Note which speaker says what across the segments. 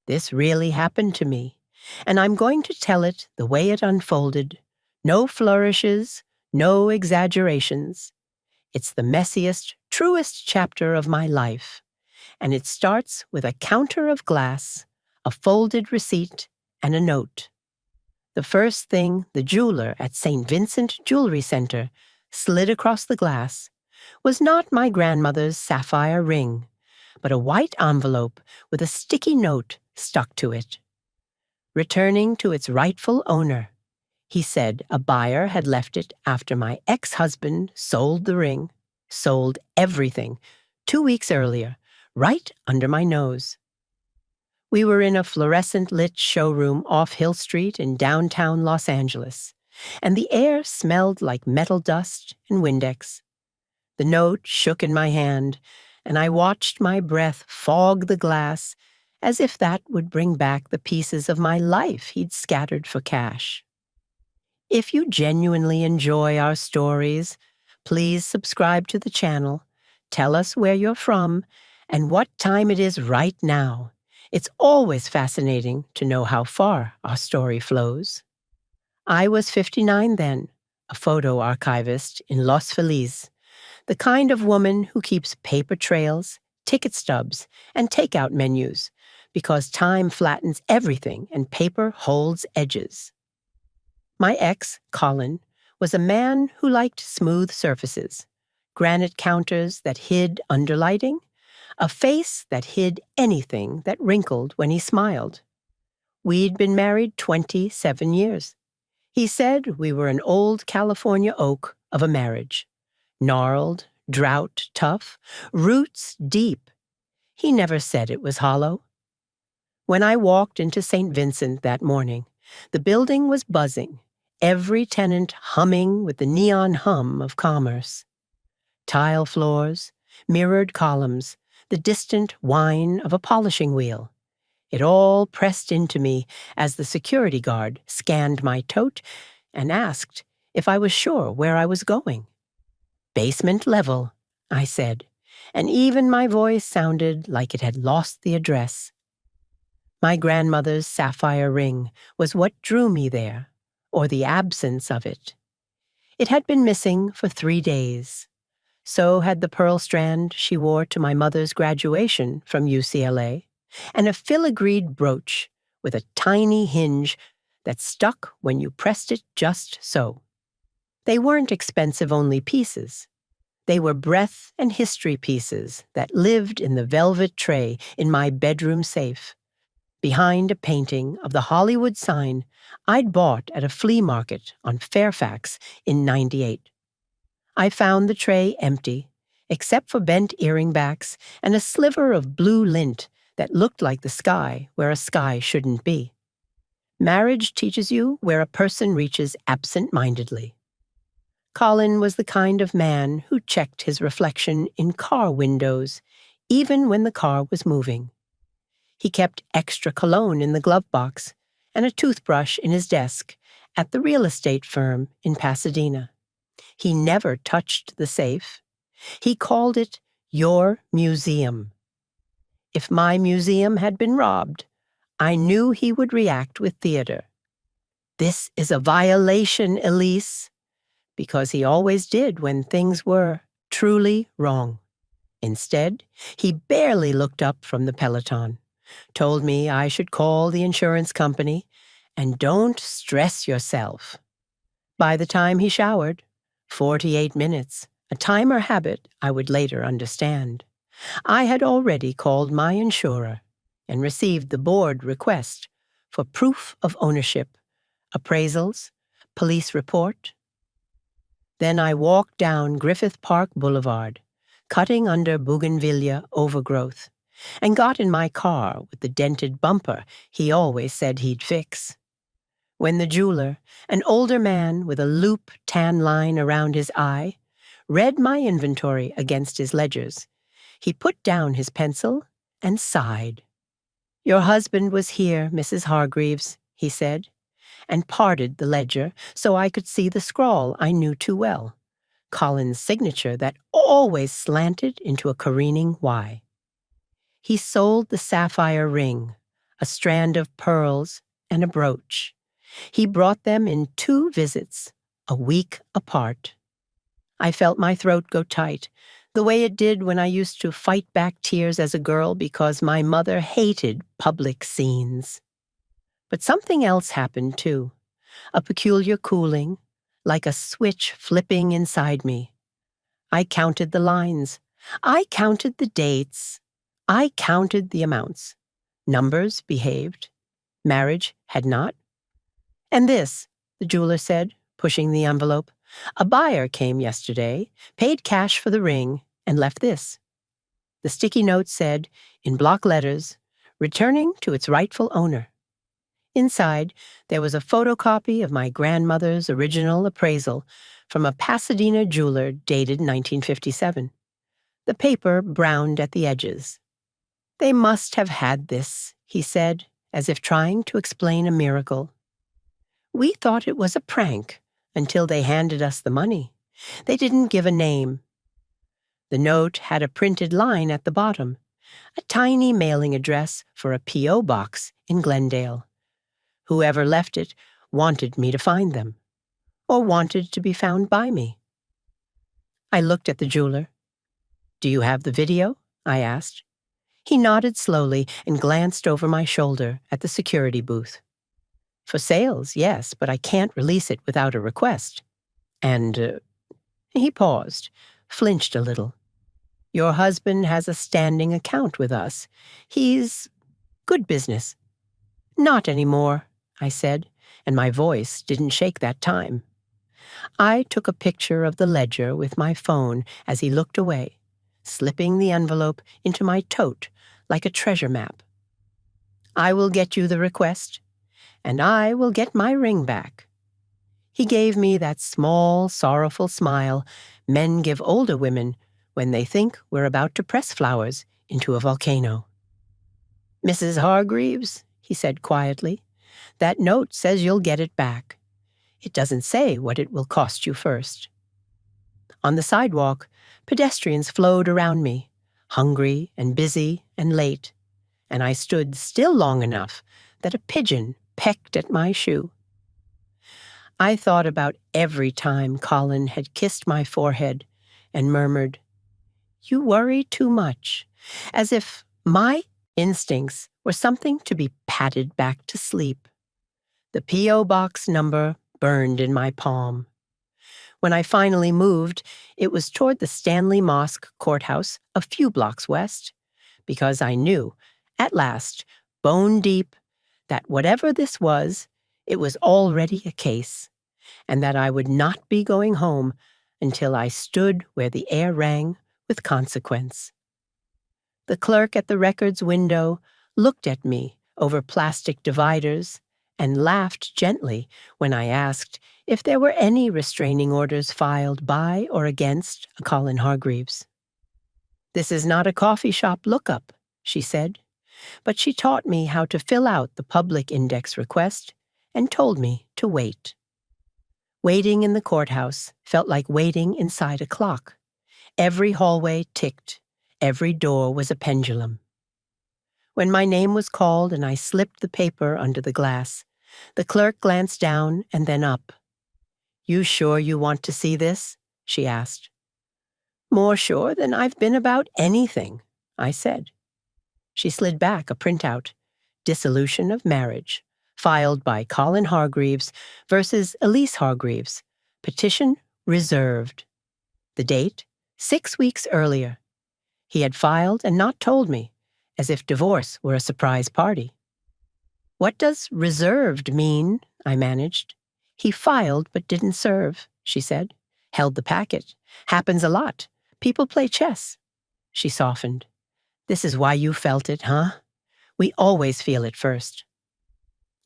Speaker 1: This really happened to me, and I'm going to tell it the way it unfolded. No flourishes, no exaggerations. It's the messiest, truest chapter of my life, and it starts with a counter of glass, a folded receipt, and a note. The first thing the jeweler at St. Vincent Jewelry Center slid across the glass was not my grandmother's sapphire ring, but a white envelope with a sticky note stuck to it. Returning to its rightful owner, he said a buyer had left it after my ex-husband sold the ring, sold everything, 2 weeks earlier, right under my nose. We were in a fluorescent-lit showroom off Hill Street in downtown Los Angeles, and the air smelled like metal dust and Windex. The note shook in my hand, and I watched my breath fog the glass as if that would bring back the pieces of my life he'd scattered for cash. If you genuinely enjoy our stories, please subscribe to the channel, tell us where you're from, and what time it is right now. It's always fascinating to know how far our story flows. I was 59 then, a photo archivist in Los Feliz, the kind of woman who keeps paper trails, ticket stubs, and takeout menus, because time flattens everything and paper holds edges. My ex, Colin, was a man who liked smooth surfaces, granite counters that hid underlighting, a face that hid anything that wrinkled when he smiled. We'd been married 27 years. He said we were an old California oak of a marriage. Gnarled, drought tough, roots deep. He never said it was hollow. When I walked into St. Vincent that morning, the building was buzzing, every tenant humming with the neon hum of commerce. Tile floors, mirrored columns, the distant whine of a polishing wheel. It all pressed into me as the security guard scanned my tote and asked if I was sure where I was going. "Basement level," I said, and even my voice sounded like it had lost the address. My grandmother's sapphire ring was what drew me there, or the absence of it. It had been missing for 3 days. So had the pearl strand she wore to my mother's graduation from UCLA, and a filigreed brooch with a tiny hinge that stuck when you pressed it just so. They weren't expensive-only pieces. They were breath and history pieces that lived in the velvet tray in my bedroom safe, behind a painting of the Hollywood sign I'd bought at a flea market on Fairfax in '98. I found the tray empty, except for bent earring backs and a sliver of blue lint that looked like the sky where a sky shouldn't be. Marriage teaches you where a person reaches absent-mindedly. Colin was the kind of man who checked his reflection in car windows, even when the car was moving. He kept extra cologne in the glove box and a toothbrush in his desk at the real estate firm in Pasadena. He never touched the safe. He called it your museum. If my museum had been robbed, I knew he would react with theater. "This is a violation, Elise," because he always did when things were truly wrong. Instead, he barely looked up from the Peloton, told me I should call the insurance company, and don't stress yourself. By the time he showered, 48 minutes, a time or habit I would later understand, I had already called my insurer and received the board request for proof of ownership, appraisals, police report. Then I walked down Griffith Park Boulevard, cutting under bougainvillea overgrowth, and got in my car with the dented bumper he always said he'd fix. When the jeweler, an older man with a loop tan line around his eye, read my inventory against his ledgers, he put down his pencil and sighed. "Your husband was here, Mrs. Hargreaves," he said, and parted the ledger so I could see the scrawl I knew too well, Colin's signature that always slanted into a careening Y. He sold the sapphire ring, a strand of pearls, and a brooch. He brought them in 2 visits, a week apart. I felt my throat go tight, the way it did when I used to fight back tears as a girl because my mother hated public scenes. But something else happened, too. A peculiar cooling, like a switch flipping inside me. I counted the lines. I counted the dates. I counted the amounts. Numbers behaved. Marriage had not. And this, the jeweler said, pushing the envelope. A buyer came yesterday, paid cash for the ring, and left this. The sticky note said, in block letters, returning to its rightful owner. Inside, there was a photocopy of my grandmother's original appraisal from a Pasadena jeweler dated 1957. The paper browned at the edges. They must have had this, he said, as if trying to explain a miracle. We thought it was a prank until they handed us the money. They didn't give a name. The note had a printed line at the bottom, a tiny mailing address for a P.O. box in Glendale. Whoever left it wanted me to find them, or wanted to be found by me. I looked at the jeweler. Do you have the video? I asked. He nodded slowly and glanced over my shoulder at the security booth. For sales, yes, but I can't release it without a request. And he paused, flinched a little. Your husband has a standing account with us. He's good business. Not anymore, I said, and my voice didn't shake that time. I took a picture of the ledger with my phone as he looked away, slipping the envelope into my tote like a treasure map. I will get you the request, and I will get my ring back. He gave me that small, sorrowful smile men give older women when they think we're about to press flowers into a volcano. Mrs. Hargreaves, he said quietly, that note says you'll get it back. It doesn't say what it will cost you first. On the sidewalk, pedestrians flowed around me, hungry and busy and late, and I stood still long enough that a pigeon pecked at my shoe. I thought about every time Colin had kissed my forehead and murmured, "You worry too much," as if my instincts were something to be patted back to sleep. The P.O. box number burned in my palm. When I finally moved, it was toward the Stanley Mosque courthouse a few blocks west, because I knew, at last, bone deep, that whatever this was, it was already a case, and that I would not be going home until I stood where the air rang with consequence. The clerk at the records window looked at me over plastic dividers and laughed gently when I asked if there were any restraining orders filed by or against a Colin Hargreaves. This is not a coffee shop lookup, she said, but she taught me how to fill out the public index request and told me to wait. Waiting in the courthouse felt like waiting inside a clock. Every hallway ticked. Every door was a pendulum. When my name was called and I slipped the paper under the glass, the clerk glanced down and then up. You sure you want to see this? She asked. More sure than I've been about anything, I said. She slid back a printout, Dissolution of Marriage, filed by Colin Hargreaves versus Elise Hargreaves, petition reserved. The date, 6 weeks earlier. He had filed and not told me, as if divorce were a surprise party. What does reserved mean? I managed. He filed but didn't serve, she said. Held the packet. Happens a lot. People play chess. She softened. This is why you felt it, huh? We always feel it first.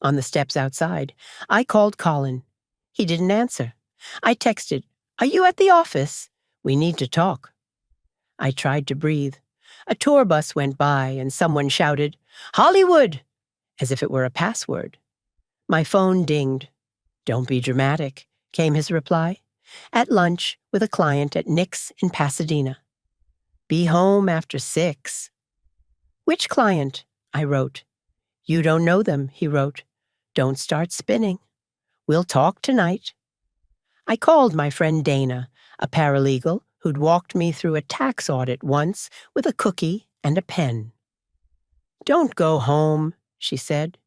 Speaker 1: On the steps outside, I called Colin. He didn't answer. I texted, Are you at the office? We need to talk. I tried to breathe. A tour bus went by and someone shouted, Hollywood! As if it were a password. My phone dinged. Don't be dramatic, came his reply. At lunch with a client at Nick's in Pasadena. Be home after 6. Which client? I wrote. You don't know them, he wrote. Don't start spinning. We'll talk tonight. I called my friend Dana, a paralegal who'd walked me through a tax audit once with a cookie and a pen. Don't go home, she said.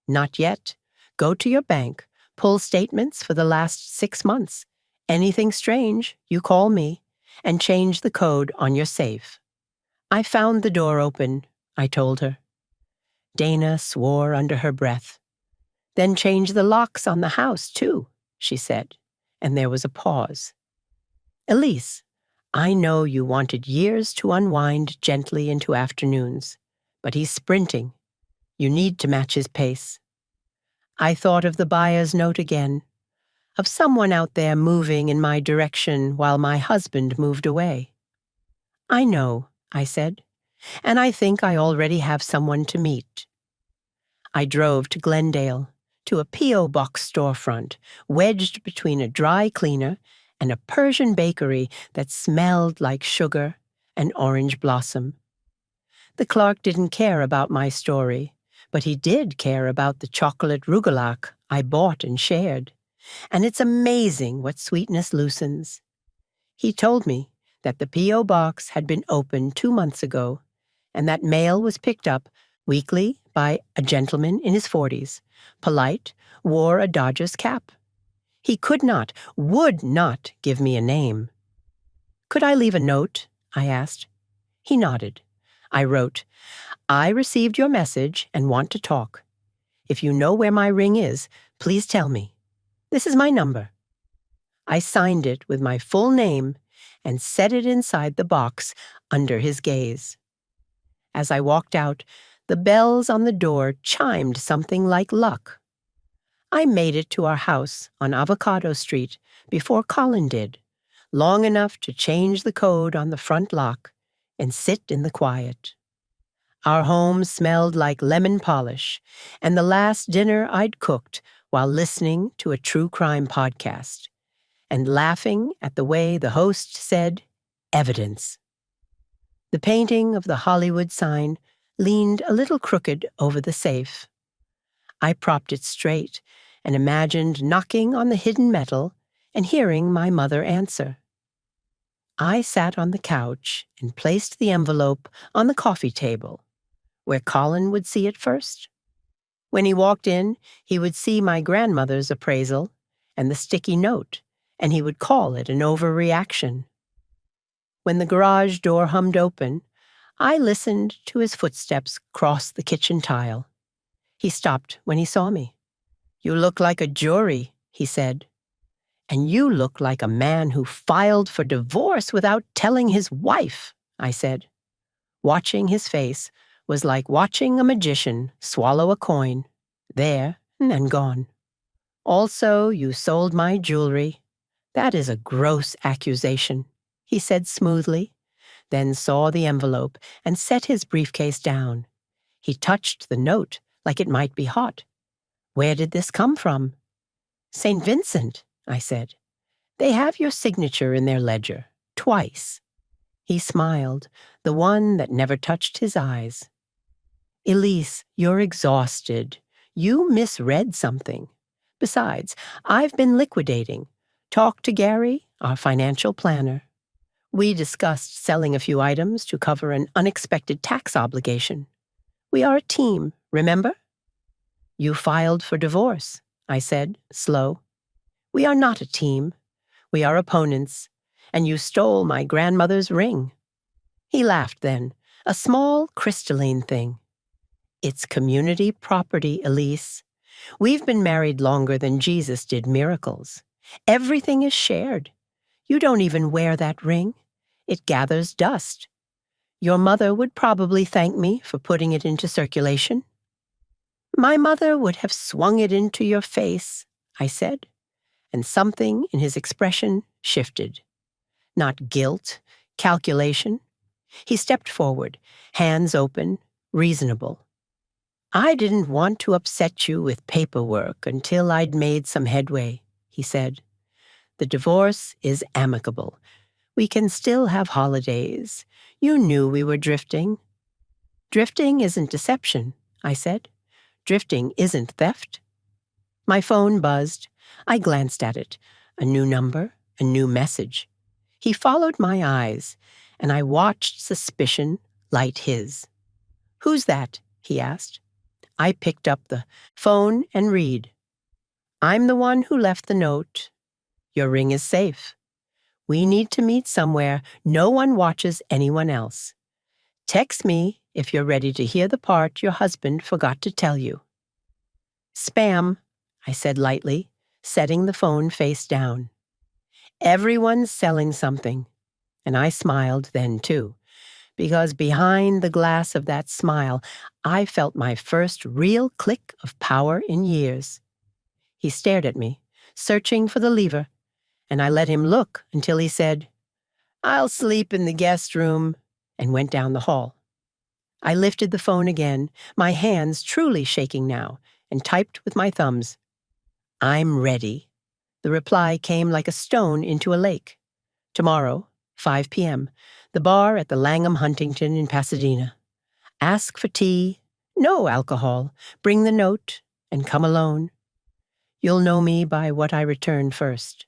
Speaker 1: Not yet. Go to your bank, pull statements for the last 6 months. Anything strange, you call me, and change the code on your safe. I found the door open, I told her. Dana swore under her breath. Then change the locks on the house, too, she said, and there was a pause. Elise, I know you wanted years to unwind gently into afternoons, but he's sprinting. You need to match his pace. I thought of the buyer's note again, of someone out there moving in my direction while my husband moved away. I know, I said, and I think I already have someone to meet. I drove to Glendale, to a P.O. box storefront, wedged between a dry cleaner and a Persian bakery that smelled like sugar and orange blossom. The clerk didn't care about my story, but he did care about the chocolate rugelach I bought and shared, and it's amazing what sweetness loosens. He told me that the P.O. box had been opened 2 months ago, and that mail was picked up weekly by a gentleman in his 40s, polite, wore a Dodgers cap. He could not, would not give me a name. Could I leave a note? I asked. He nodded. I wrote, I received your message and want to talk. If you know where my ring is, please tell me. This is my number. I signed it with my full name and set it inside the box under his gaze. As I walked out, the bells on the door chimed something like luck. I made it to our house on Avocado Street before Colin did, long enough to change the code on the front lock and sit in the quiet. Our home smelled like lemon polish and the last dinner I'd cooked while listening to a true crime podcast and laughing at the way the host said, evidence. The painting of the Hollywood sign leaned a little crooked over the safe. I propped it straight and imagined knocking on the hidden metal and hearing my mother answer. I sat on the couch and placed the envelope on the coffee table, where Colin would see it first. When he walked in, he would see my grandmother's appraisal and the sticky note, and he would call it an overreaction. When the garage door hummed open, I listened to his footsteps cross the kitchen tile. He stopped when he saw me. You look like a jury, he said. And you look like a man who filed for divorce without telling his wife, I said. Watching his face was like watching a magician swallow a coin, there and gone. Also, you sold my jewelry. That is a gross accusation, he said smoothly, then saw the envelope and set his briefcase down. He touched the note like it might be hot. Where did this come from? St. Vincent, I said. They have your signature in their ledger, twice. He smiled, the one that never touched his eyes. Elise, you're exhausted. You misread something. Besides, I've been liquidating. Talked to Gary, our financial planner. We discussed selling a few items to cover an unexpected tax obligation. We are a team, remember? You filed for divorce, I said, slow. We are not a team. We are opponents, and you stole my grandmother's ring. He laughed then, a small crystalline thing. It's community property, Elise. We've been married longer than Jesus did miracles. Everything is shared. You don't even wear that ring. It gathers dust. Your mother would probably thank me for putting it into circulation. My mother would have swung it into your face, I said, and something in his expression shifted. Not guilt, calculation. He stepped forward, hands open, reasonable. I didn't want to upset you with paperwork until I'd made some headway, he said. The divorce is amicable. We can still have holidays. You knew we were drifting. Drifting isn't deception, I said. Drifting isn't theft. My phone buzzed. I glanced at it. A new number, a new message. He followed my eyes, and I watched suspicion light his. "Who's that?" he asked. I picked up the phone and read. "I'm the one who left the note. Your ring is safe. We need to meet somewhere no one watches anyone else. Text me if you're ready to hear the part your husband forgot to tell you." "Spam," I said lightly, setting the phone face down. Everyone's selling something. And I smiled then, too, because behind the glass of that smile, I felt my first real click of power in years. He stared at me, searching for the lever, and I let him look until he said, "I'll sleep in the guest room," and went down the hall. I lifted the phone again, my hands truly shaking now, and typed with my thumbs. "I'm ready." The reply came like a stone into a lake. "Tomorrow, 5 p.m., the bar at the Langham Huntington in Pasadena. Ask for tea, no alcohol, bring the note, and come alone. You'll know me by what I return first."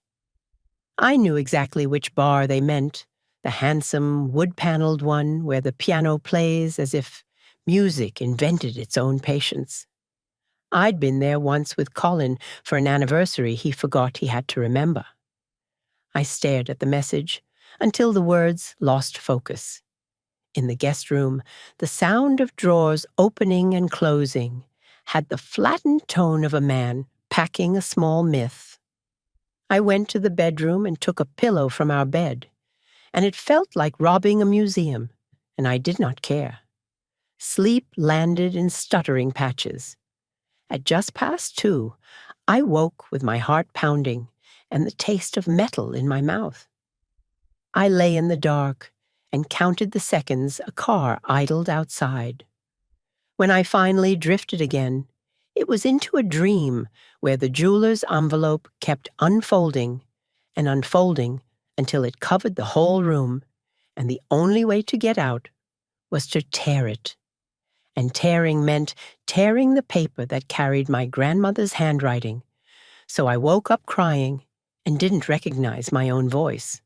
Speaker 1: I knew exactly which bar they meant, the handsome, wood-paneled one where the piano plays as if music invented its own patience. I'd been there once with Colin for an anniversary he forgot he had to remember. I stared at the message until the words lost focus. In the guest room, the sound of drawers opening and closing had the flattened tone of a man packing a small myth. I went to the bedroom and took a pillow from our bed, and it felt like robbing a museum, and I did not care. Sleep landed in stuttering patches. At just past 2, I woke with my heart pounding and the taste of metal in my mouth. I lay in the dark and counted the seconds a car idled outside. When I finally drifted again, it was into a dream where the jeweler's envelope kept unfolding and unfolding until it covered the whole room, and the only way to get out was to tear it. And tearing meant tearing the paper that carried my grandmother's handwriting, so I woke up crying and didn't recognize my own voice.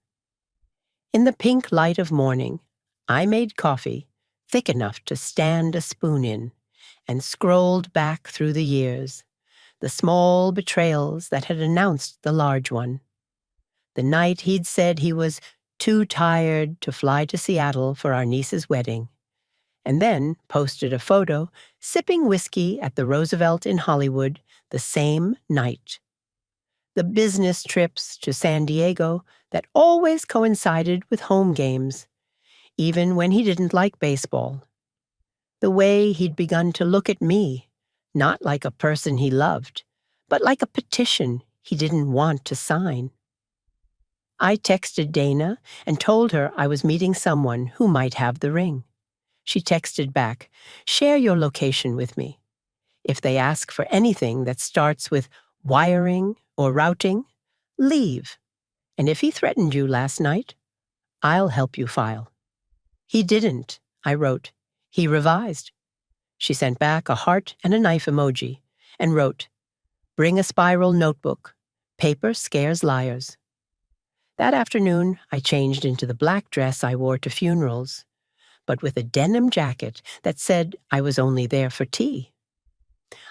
Speaker 1: In the pink light of morning, I made coffee thick enough to stand a spoon in, and scrolled back through the years, the small betrayals that had announced the large one. The night he'd said he was too tired to fly to Seattle for our niece's wedding, and then posted a photo sipping whiskey at the Roosevelt in Hollywood the same night. The business trips to San Diego that always coincided with home games, even when he didn't like baseball. The way he'd begun to look at me, not like a person he loved, but like a petition he didn't want to sign. I texted Dana and told her I was meeting someone who might have the ring. She texted back, "Share your location with me. If they ask for anything that starts with wiring or routing, leave. And if he threatened you last night, I'll help you file." "He didn't," I wrote. "He revised." She sent back a heart and a knife emoji and wrote, "Bring a spiral notebook. Paper scares liars." That afternoon, I changed into the black dress I wore to funerals, but with a denim jacket that said I was only there for tea.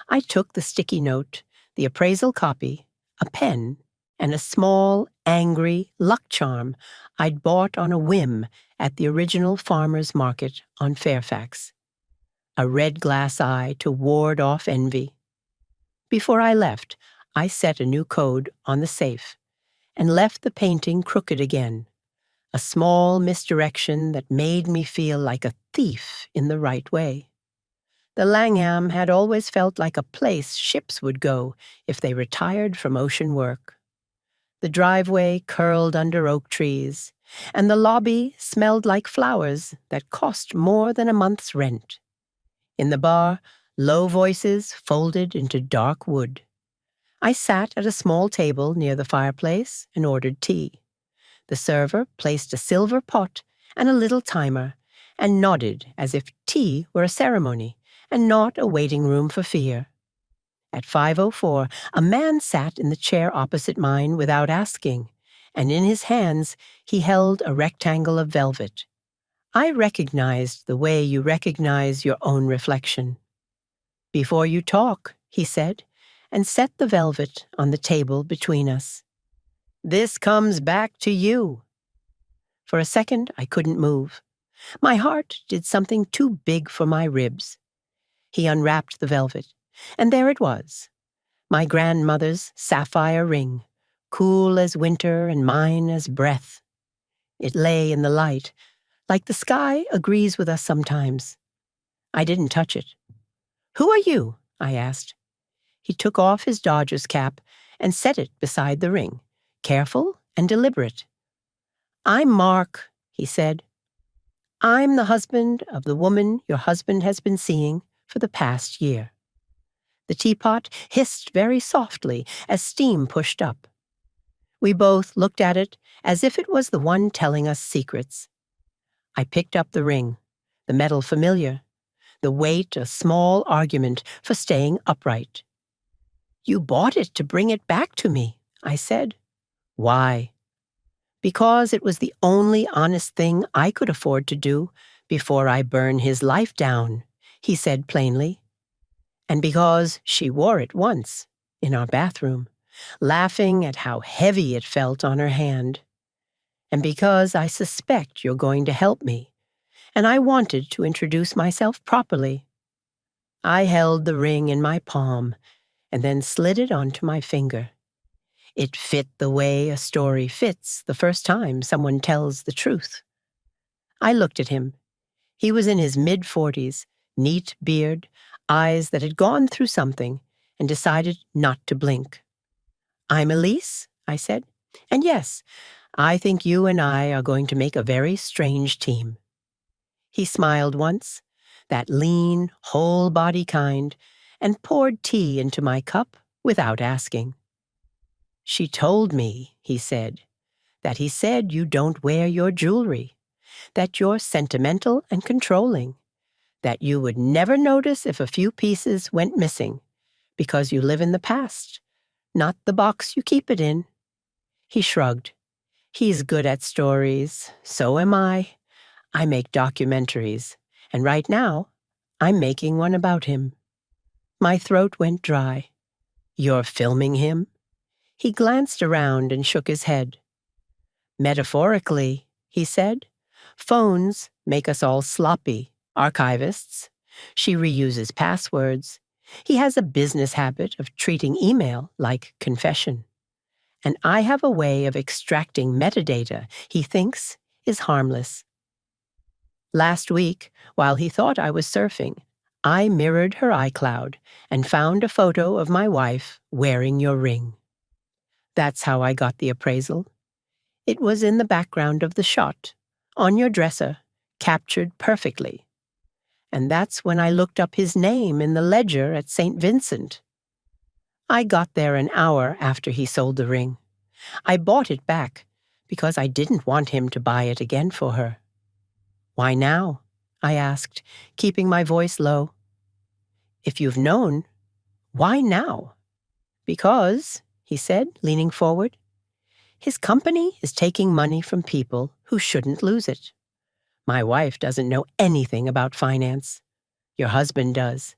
Speaker 1: I took the sticky note, the appraisal copy, a pen, and a small, angry luck charm I'd bought on a whim at the original farmer's market on Fairfax. A red glass eye to ward off envy. Before I left, I set a new code on the safe and left the painting crooked again, a small misdirection that made me feel like a thief in the right way. The Langham had always felt like a place ships would go if they retired from ocean work. The driveway curled under oak trees, and the lobby smelled like flowers that cost more than a month's rent. In the bar, low voices folded into dark wood. I sat at a small table near the fireplace and ordered tea. The server placed a silver pot and a little timer and nodded as if tea were a ceremony and not a waiting room for fear. At 5:04, a man sat in the chair opposite mine without asking, and in his hands he held a rectangle of velvet. I recognized the way you recognize your own reflection. "Before you talk," he said, and set the velvet on the table between us. "This comes back to you." For a second, I couldn't move. My heart did something too big for my ribs. He unwrapped the velvet, and there it was, my grandmother's sapphire ring, cool as winter and mine as breath. It lay in the light, like the sky agrees with us sometimes. I didn't touch it. "Who are you?" I asked. He took off his Dodger's cap and set it beside the ring, careful and deliberate. "I'm Mark," he said. "I'm the husband of the woman your husband has been seeing for the past year." The teapot hissed very softly as steam pushed up. We both looked at it as if it was the one telling us secrets. I picked up the ring, the metal familiar, the weight a small argument for staying upright. "You bought it to bring it back to me," I said. "Why?" "Because it was the only honest thing I could afford to do before I burn his life down," he said plainly. And because she wore it once, in our bathroom, laughing at how heavy it felt on her hand. And because I suspect you're going to help me, and I wanted to introduce myself properly. I held the ring in my palm and then slid it onto my finger. It fit the way a story fits the first time someone tells the truth. I looked at him. He was in his mid-40s, neat beard, eyes that had gone through something, and decided not to blink. "I'm Elise," I said, "and yes, I think you and I are going to make a very strange team." He smiled once, that lean, whole-body kind, and poured tea into my cup without asking. "She told me," he said, "that he said you don't wear your jewelry, that you're sentimental and controlling, that you would never notice if a few pieces went missing, because you live in the past, not the box you keep it in." He shrugged. "He's good at stories. So am I. I make documentaries, and right now, I'm making one about him." My throat went dry. "You're filming him?" He glanced around and shook his head. "Metaphorically," he said. "Phones make us all sloppy, archivists. She reuses passwords. He has a business habit of treating email like confession. And I have a way of extracting metadata he thinks is harmless." Last week, while he thought I was surfing, I mirrored her iCloud and found a photo of my wife wearing your ring. That's how I got the appraisal. It was in the background of the shot, on your dresser, captured perfectly. And that's when I looked up his name in the ledger at St. Vincent. I got there an hour after he sold the ring. I bought it back because I didn't want him to buy it again for her. "Why now?" I asked, keeping my voice low. "If you've known, why now?" "Because," he said, leaning forward, "his company is taking money from people who shouldn't lose it. My wife doesn't know anything about finance. Your husband does.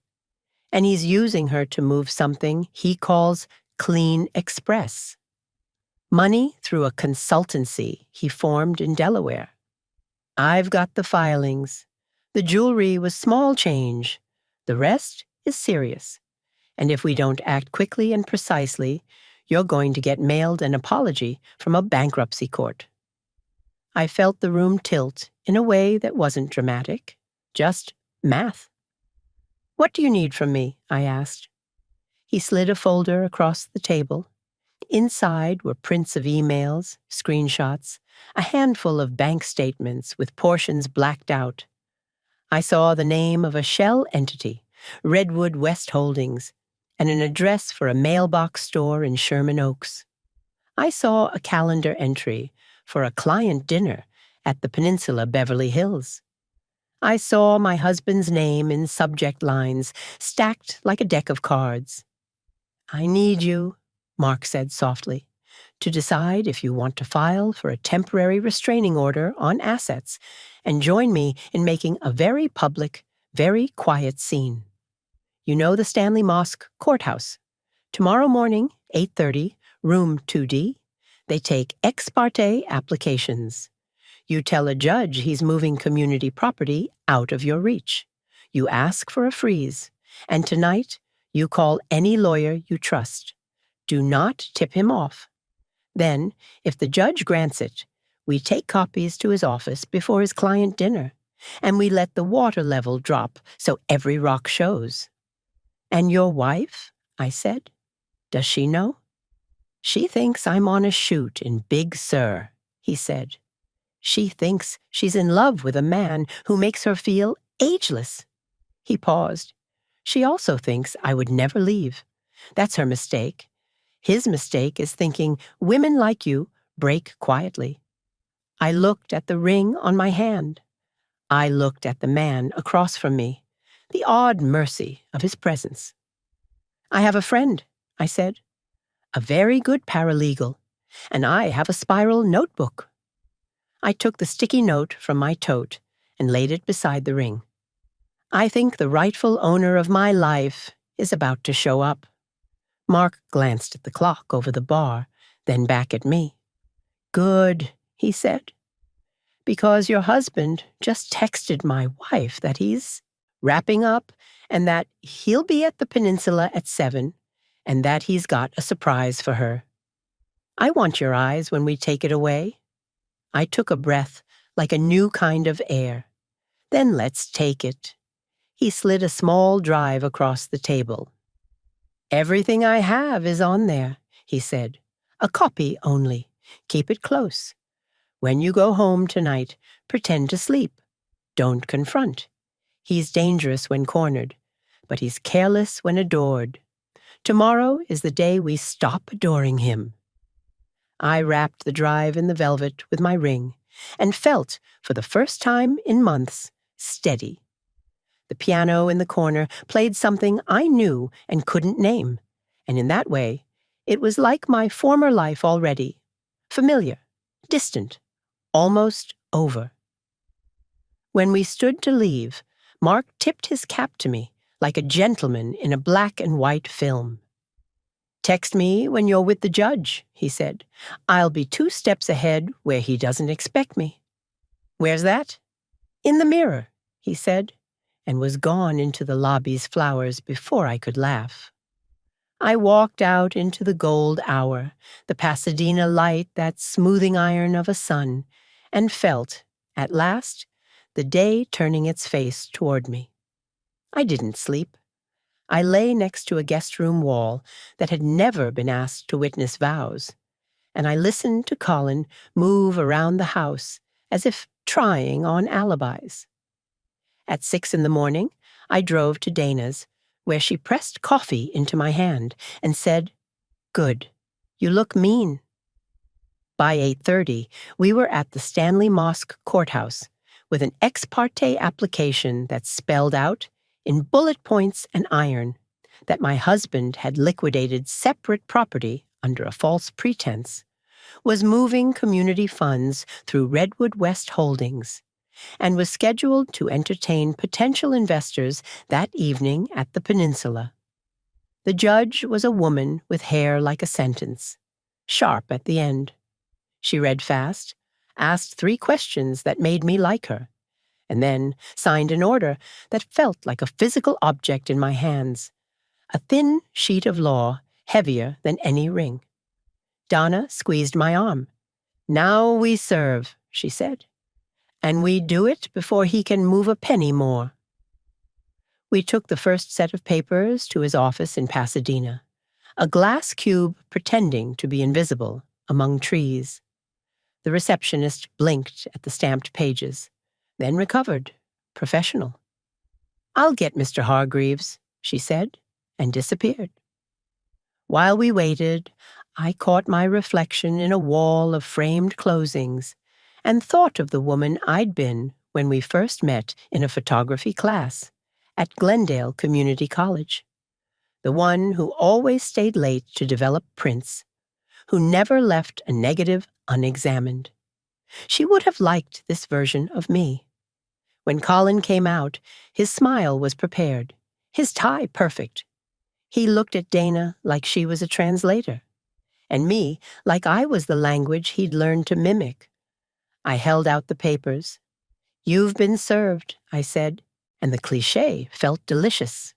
Speaker 1: And he's using her to move something he calls Clean Express. Money through a consultancy he formed in Delaware. I've got the filings. The jewelry was small change. The rest is serious. And if we don't act quickly and precisely, you're going to get mailed an apology from a bankruptcy court." I felt the room tilt in a way that wasn't dramatic, just math. "What do you need from me?" I asked. He slid a folder across the table. Inside were prints of emails, screenshots, a handful of bank statements with portions blacked out. I saw the name of a shell entity, Redwood West Holdings, and an address for a mailbox store in Sherman Oaks. I saw a calendar entry for a client dinner at the Peninsula Beverly Hills. I saw my husband's name in subject lines stacked like a deck of cards. I need you, Mark said softly, to decide if you want to file for a temporary restraining order on assets and join me in making a very public, very quiet scene. You know the Stanley Mosque Courthouse. Tomorrow morning, 8:30, room 2D, they take ex parte applications. You tell a judge he's moving community property out of your reach. You ask for a freeze. And tonight, you call any lawyer you trust. Do not tip him off. Then, if the judge grants it, we take copies to his office before his client dinner, and we let the water level drop so every rock shows. And your wife? I said. Does she know? She thinks I'm on a shoot in Big Sur, he said. She thinks she's in love with a man who makes her feel ageless. He paused. She also thinks I would never leave. That's her mistake. His mistake is thinking women like you break quietly. I looked at the ring on my hand. I looked at the man across from me, the odd mercy of his presence. I have a friend, I said, a very good paralegal, and I have a spiral notebook. I took the sticky note from my tote and laid it beside the ring. I think the rightful owner of my life is about to show up. Mark glanced at the clock over the bar, then back at me. Good, he said. Because your husband just texted my wife that he's wrapping up and that he'll be at the peninsula at 7 and that he's got a surprise for her. I want your eyes when we take it away. I took a breath like a new kind of air. Then let's take it. He slid a small drive across the table. Everything I have is on there, he said. A copy only. Keep it close. When you go home tonight, pretend to sleep. Don't confront. He's dangerous when cornered, but he's careless when adored. Tomorrow is the day we stop adoring him. I wrapped the drive in the velvet with my ring and felt, for the first time in months, steady. The piano in the corner played something I knew and couldn't name, and in that way, it was like my former life already, familiar, distant, almost over. When we stood to leave, Mark tipped his cap to me like a gentleman in a black and white film. Text me when you're with the judge, he said. I'll be 2 steps ahead where he doesn't expect me. Where's that? In the mirror, he said, and was gone into the lobby's flowers before I could laugh. I walked out into the gold hour, the Pasadena light, that smoothing iron of a sun, and felt, at last, the day turning its face toward me. I didn't sleep. I lay next to a guest room wall that had never been asked to witness vows, and I listened to Colin move around the house as if trying on alibis. At 6 a.m, I drove to Dana's, where she pressed coffee into my hand and said, Good, you look mean. By 8:30, we were at the Stanley Mosque Courthouse with an ex parte application that spelled out, in bullet points and iron, that my husband had liquidated separate property under a false pretense, was moving community funds through Redwood West Holdings, and was scheduled to entertain potential investors that evening at the peninsula. The judge was a woman with hair like a sentence, sharp at the end. She read fast, asked 3 questions that made me like her, and then signed an order that felt like a physical object in my hands, a thin sheet of law heavier than any ring. Donna squeezed my arm. Now we serve, she said, and we do it before he can move a penny more. We took the first set of papers to his office in Pasadena, a glass cube pretending to be invisible among trees. The receptionist blinked at the stamped pages, then recovered, professional. I'll get Mr. Hargreaves, she said, and disappeared. While we waited, I caught my reflection in a wall of framed closings and thought of the woman I'd been when we first met in a photography class at Glendale Community College. the one who always stayed late to develop prints, who never left a negative unexamined. She would have liked this version of me. When Colin came out, his smile was prepared, his tie perfect. He looked at Dana like she was a translator, and me like I was the language he'd learned to mimic. I held out the papers. "You've been served," I said, and the cliché felt delicious.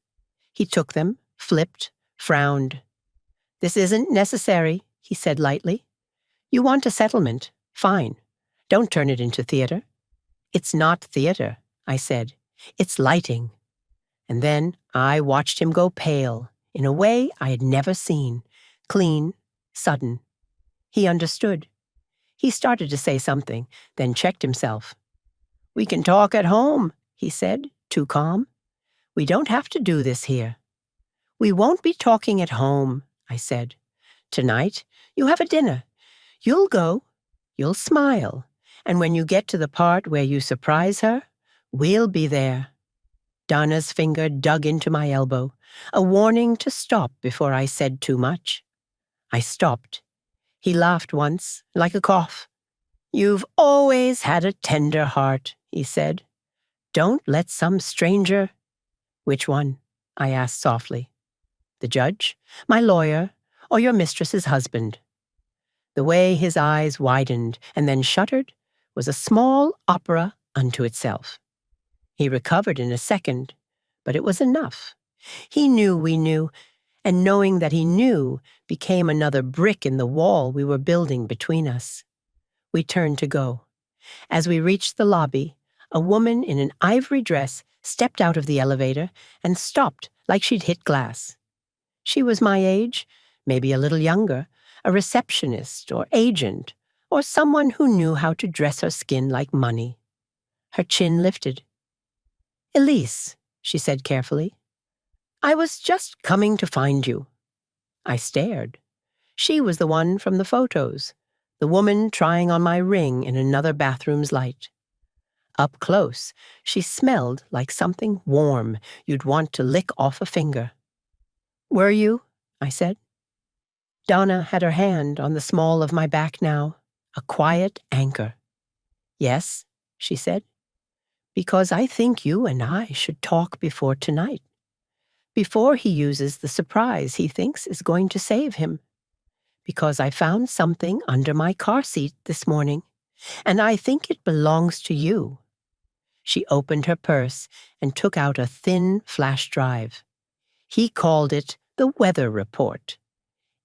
Speaker 1: He took them, flipped, frowned. "This isn't necessary," he said lightly. "You want a settlement. Fine. Don't turn it into theater." "It's not theater," I said. "It's lighting." And then I watched him go pale, in a way I had never seen, clean, sudden. He understood. He started to say something, then checked himself. "We can talk at home," he said, too calm. "We don't have to do this here." "We won't be talking at home," I said. "Tonight, you have a dinner. You'll go. You'll smile. And when you get to the part where you surprise her, we'll be there." Donna's finger dug into my elbow, a warning to stop before I said too much. I stopped. He laughed once, like a cough. "You've always had a tender heart," he said. "Don't let some stranger—" "Which one?" I asked softly. "The judge, my lawyer, or your mistress's husband?" The way his eyes widened and then shuttered was a small opera unto itself. He recovered in a second, but it was enough. He knew we knew, and knowing that he knew became another brick in the wall we were building between us. We turned to go. As we reached the lobby, a woman in an ivory dress stepped out of the elevator and stopped like she'd hit glass. She was my age, maybe a little younger, a receptionist or agent, or someone who knew how to dress her skin like money. Her chin lifted. "Elise," she said carefully, "I was just coming to find you." I stared. She was the one from the photos, the woman trying on my ring in another bathroom's light. Up close, she smelled like something warm you'd want to lick off a finger. "Were you?" I said. Donna had her hand on the small of my back now, a quiet anchor. "Yes," she said, "because I think you and I should talk before tonight. Before he uses the surprise he thinks is going to save him. Because I found something under my car seat this morning, and I think it belongs to you." She opened her purse and took out a thin flash drive. He called it the weather report.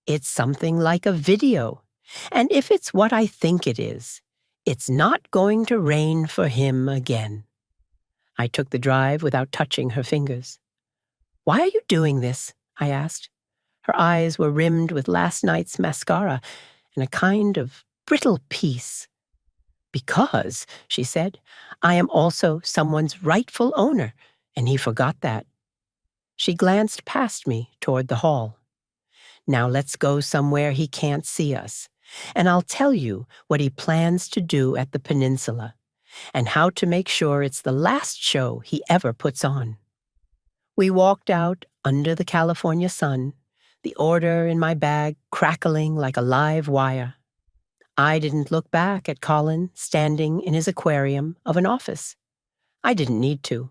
Speaker 1: It's something like a video, and if it's what I think it is, it's not going to rain for him again. I took the drive without touching her fingers. "Why are you doing this?" I asked. Her eyes were rimmed with last night's mascara and a kind of brittle peace. "Because," she said, "I am also someone's rightful owner, and he forgot that." She glanced past me toward the hall. "Now let's go somewhere he can't see us, and I'll tell you what he plans to do at the peninsula, and how to make sure it's the last show he ever puts on." We walked out under the California sun, the order in my bag crackling like a live wire. I didn't look back at Colin standing in his aquarium of an office. I didn't need to.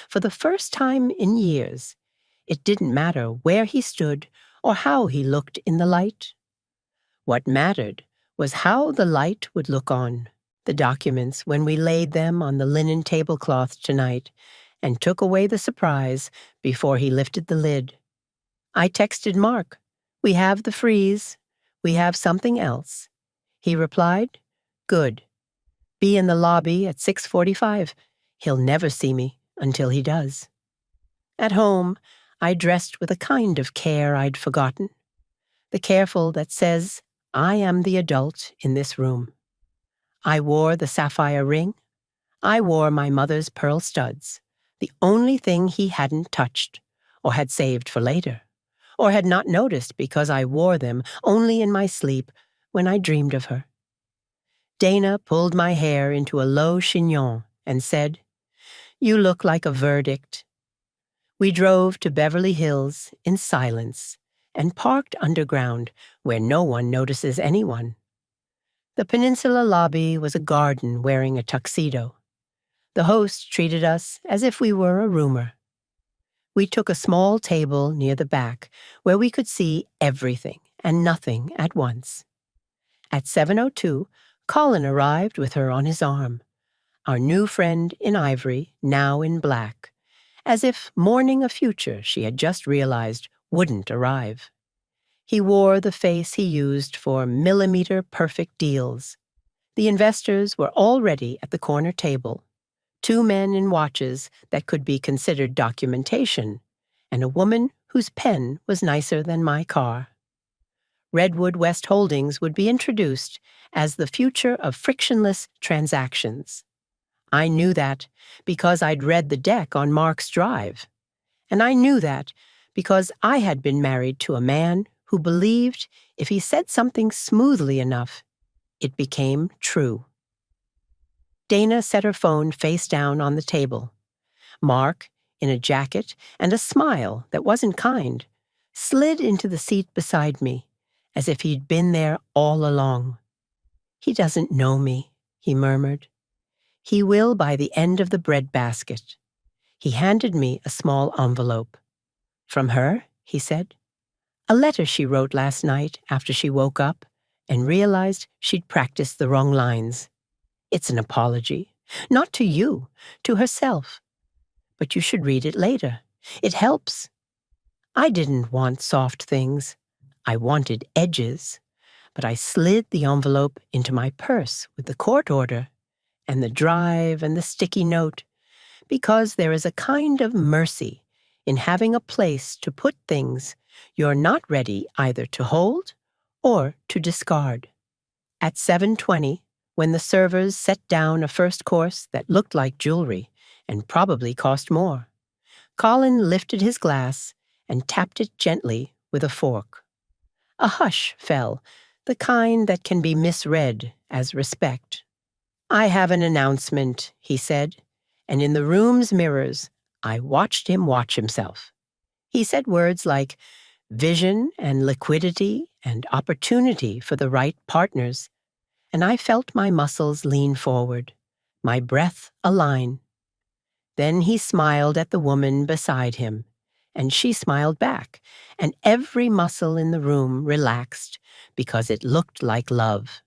Speaker 1: For the first time in years, it didn't matter where he stood or how he looked in the light. What mattered was how the light would look on the documents when we laid them on the linen tablecloth tonight and took away the surprise before he lifted the lid. I texted Mark, "We have the freeze. We have something else." He replied, "Good. Be in the lobby at 6:45. He'll never see me until he does." At home, I dressed with a kind of care I'd forgotten. The careful that says, I am the adult in this room. I wore the sapphire ring. I wore my mother's pearl studs, the only thing he hadn't touched, or had saved for later, or had not noticed because I wore them only in my sleep when I dreamed of her. Dana pulled my hair into a low chignon and said, "You look like a verdict." We drove to Beverly Hills in silence and parked underground where no one notices anyone. The Peninsula lobby was a garden wearing a tuxedo. The host treated us as if we were a roomer. We took a small table near the back where we could see everything and nothing at once. At 7:02, Colin arrived with her on his arm, our new friend in ivory, now in black, as if mourning a future she had just realized wouldn't arrive. He wore the face he used for millimeter-perfect deals. The investors were already at the corner table, 2 men in watches that could be considered documentation, and a woman whose pen was nicer than my car. Redwood West Holdings would be introduced as the future of frictionless transactions. I knew that because I'd read the deck on Mark's drive. And I knew that because I had been married to a man who believed if he said something smoothly enough, it became true. Dana set her phone face down on the table. Mark, in a jacket and a smile that wasn't kind, slid into the seat beside me, as if he'd been there all along. "He doesn't know me," he murmured. "He will by the end of the breadbasket." He handed me a small envelope. "From her?" he said. "A letter she wrote last night after she woke up and realized she'd practiced the wrong lines. It's an apology. Not to you, to herself. But you should read it later. It helps." I didn't want soft things. I wanted edges. But I slid the envelope into my purse with the court order and the drive and the sticky note, because there is a kind of mercy in having a place to put things you're not ready either to hold or to discard. At 7:20, when the servers set down a first course that looked like jewelry and probably cost more, Colin lifted his glass and tapped it gently with a fork. A hush fell, the kind that can be misread as respect. "I have an announcement," he said, and in the room's mirrors, I watched him watch himself. He said words like vision and liquidity and opportunity for the right partners, and I felt my muscles lean forward, my breath align. Then he smiled at the woman beside him, and she smiled back, and every muscle in the room relaxed because it looked like love.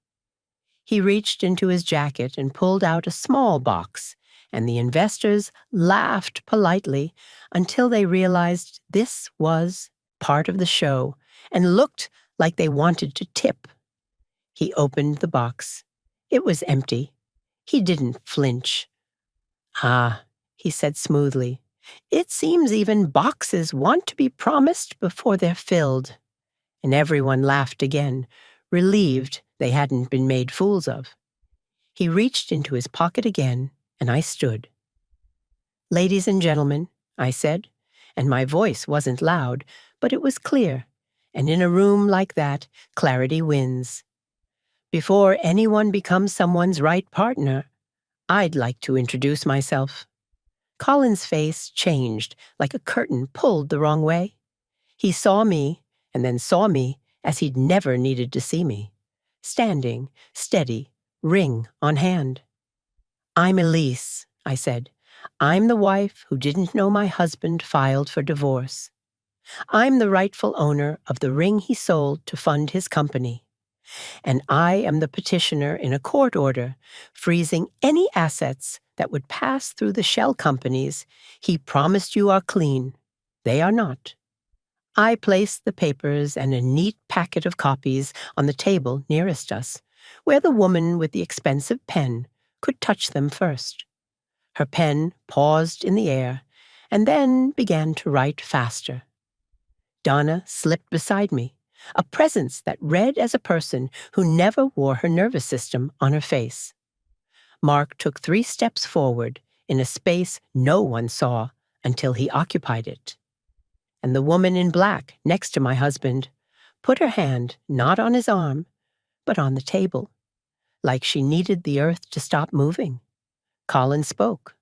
Speaker 1: He reached into his jacket and pulled out a small box, and the investors laughed politely until they realized this was part of the show and looked like they wanted to tip. He opened the box. It was empty. He didn't flinch. "Ah," he said smoothly, "it seems even boxes want to be promised before they're filled." And everyone laughed again, relieved they hadn't been made fools of. He reached into his pocket again, and I stood. "Ladies and gentlemen," I said, and my voice wasn't loud, but it was clear, and in a room like that, clarity wins. "Before anyone becomes someone's right partner, I'd like to introduce myself." Colin's face changed like a curtain pulled the wrong way. He saw me, and then saw me as he'd never needed to see me, standing, steady, ring on hand. "I'm Elise," I said. "I'm the wife who didn't know my husband filed for divorce. I'm the rightful owner of the ring he sold to fund his company. And I am the petitioner in a court order freezing any assets that would pass through the shell companies he promised you are clean. They are not." I placed the papers and a neat packet of copies on the table nearest us, where the woman with the expensive pen could touch them first. Her pen paused in the air and then began to write faster. Donna slipped beside me, a presence that read as a person who never wore her nervous system on her face. Mark took 3 steps forward in a space no one saw until he occupied it. And the woman in black next to my husband put her hand not on his arm, but on the table, like she needed the earth to stop moving. Colin spoke.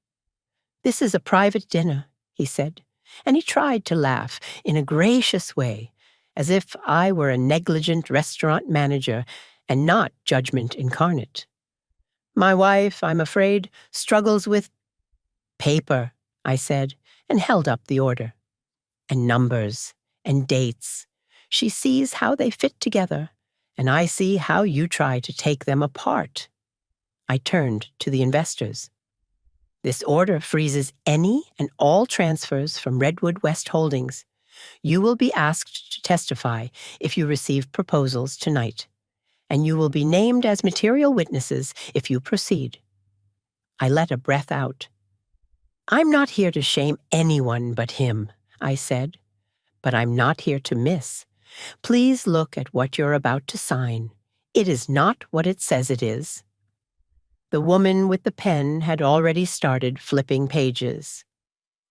Speaker 1: "This is a private dinner," he said, and he tried to laugh in a gracious way, as if I were a negligent restaurant manager and not judgment incarnate. My wife, I'm afraid, struggles with paper, I said, and held up the order. And numbers, and dates. She sees how they fit together, and I see how you try to take them apart. I turned to the investors. This order freezes any and all transfers from Redwood West Holdings. You will be asked to testify if you receive proposals tonight, and you will be named as material witnesses if you proceed. I let a breath out. I'm not here to shame anyone but him, I said, but I'm not here to miss. Please look at what you're about to sign. It is not what it says it is. The woman with the pen had already started flipping pages.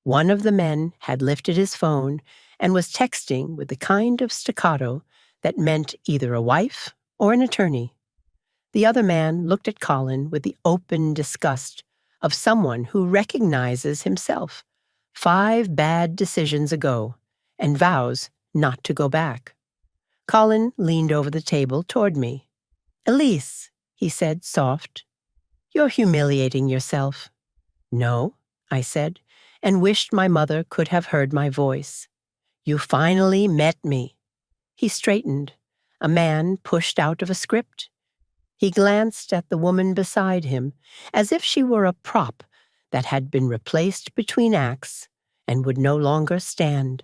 Speaker 1: One of the men had lifted his phone and was texting with the kind of staccato that meant either a wife or an attorney. The other man looked at Colin with the open disgust of someone who recognizes himself 5 bad decisions ago and vows not to go back. Colin leaned over the table toward me. Elise, he said, soft, you're humiliating yourself. No, I said, and wished my mother could have heard my voice. You finally met me. He straightened. A man pushed out of a script. He glanced at the woman beside him, as if she were a prop that had been replaced between acts and would no longer stand.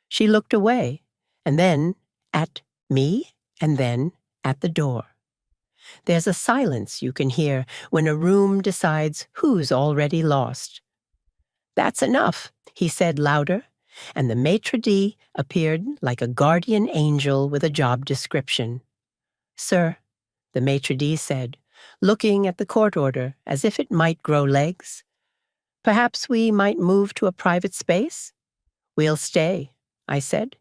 Speaker 1: She looked away, and then at me, and then at the door. There's a silence you can hear when a room decides who's already lost. That's enough, he said louder, and the maitre d' appeared like a guardian angel with a job description. Sir, the maitre d' said, looking at the court order as if it might grow legs. Perhaps we might move to a private space? We'll stay, I said,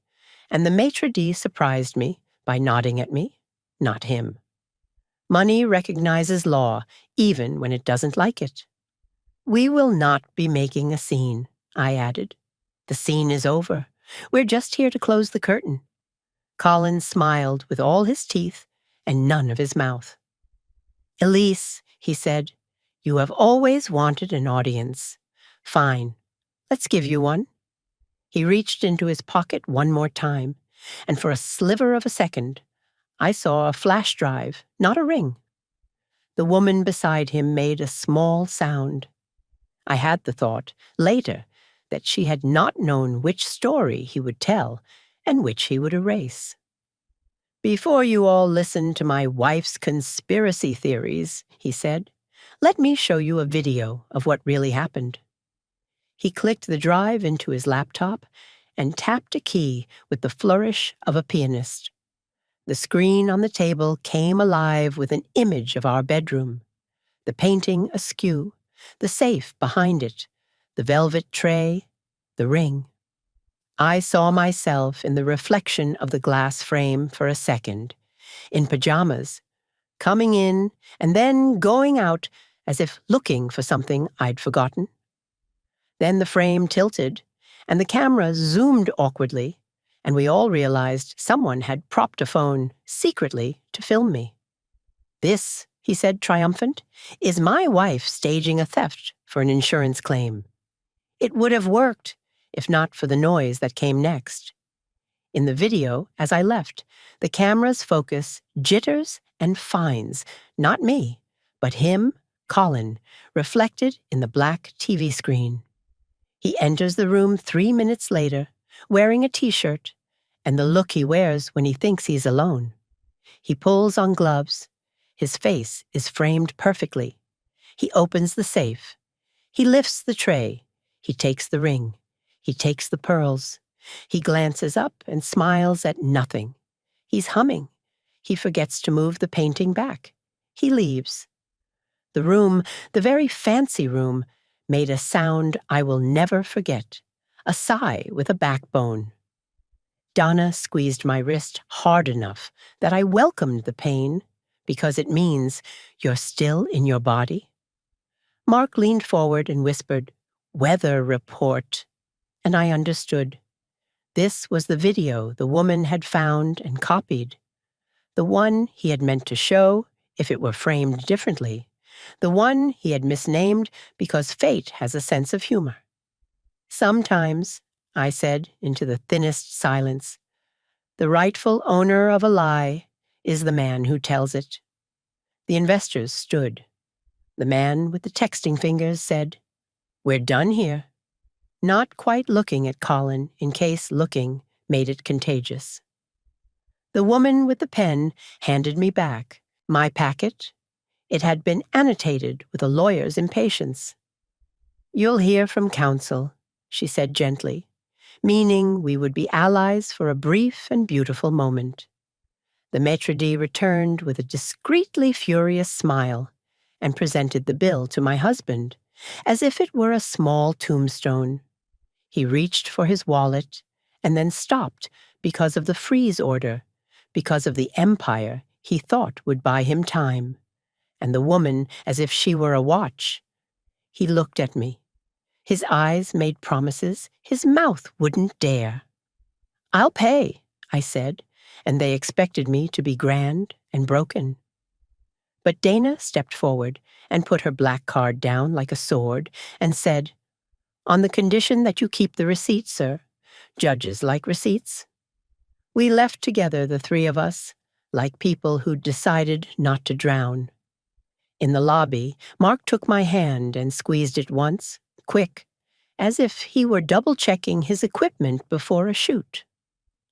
Speaker 1: and the maitre d' surprised me by nodding at me, not him. Money recognizes law, even when it doesn't like it. We will not be making a scene, I added. The scene is over. We're just here to close the curtain. Colin smiled with all his teeth and none of his mouth. Elise, he said, you have always wanted an audience. Fine, let's give you one. He reached into his pocket one more time, and for a sliver of a second, I saw a flash drive, not a ring. The woman beside him made a small sound. I had the thought, later, that she had not known which story he would tell and which he would erase. Before you all listen to my wife's conspiracy theories, he said, let me show you a video of what really happened. He clicked the drive into his laptop and tapped a key with the flourish of a pianist. The screen on the table came alive with an image of our bedroom, the painting askew, the safe behind it, the velvet tray, the ring. I saw myself in the reflection of the glass frame for a second, in pajamas, coming in and then going out as if looking for something I'd forgotten. Then the frame tilted, and the camera zoomed awkwardly, and we all realized someone had propped a phone secretly to film me. This, he said triumphant, is my wife staging a theft for an insurance claim. It would have worked, if not for the noise that came next. In the video, as I left, the camera's focus jitters and fines, not me, but him, Colin, reflected in the black TV screen. He enters the room 3 minutes later, wearing a t-shirt, and the look he wears when he thinks he's alone. He pulls on gloves. His face is framed perfectly. He opens the safe. He lifts the tray. He takes the ring. He takes the pearls. He glances up and smiles at nothing. He's humming. He forgets to move the painting back. He leaves. The room, the very fancy room, made a sound I will never forget, a sigh with a backbone. Donna squeezed my wrist hard enough that I welcomed the pain because it means you're still in your body. Mark leaned forward and whispered, "Weather report." and I understood. This was the video the woman had found and copied, the one he had meant to show if it were framed differently, the one he had misnamed because fate has a sense of humor. Sometimes, I said into the thinnest silence, the rightful owner of a lie is the man who tells it. The investors stood. The man with the texting fingers said, "We're done here," not quite looking at Colin in case looking made it contagious. The woman with the pen handed me back my packet. It had been annotated with a lawyer's impatience. "You'll hear from counsel," she said gently, meaning we would be allies for a brief and beautiful moment. The maitre d' returned with a discreetly furious smile and presented the bill to my husband as if it were a small tombstone. He reached for his wallet and then stopped because of the freeze order, because of the empire he thought would buy him time, and the woman as if she were a watch. He looked at me. His eyes made promises his mouth wouldn't dare. "I'll pay," I said, and they expected me to be grand and broken. But Dana stepped forward and put her black card down like a sword and said, "On the condition that you keep the receipt, sir. Judges like receipts." We left together, the three of us, like people who'd decided not to drown. In the lobby, Mark took my hand and squeezed it once, quick, as if he were double-checking his equipment before a shoot.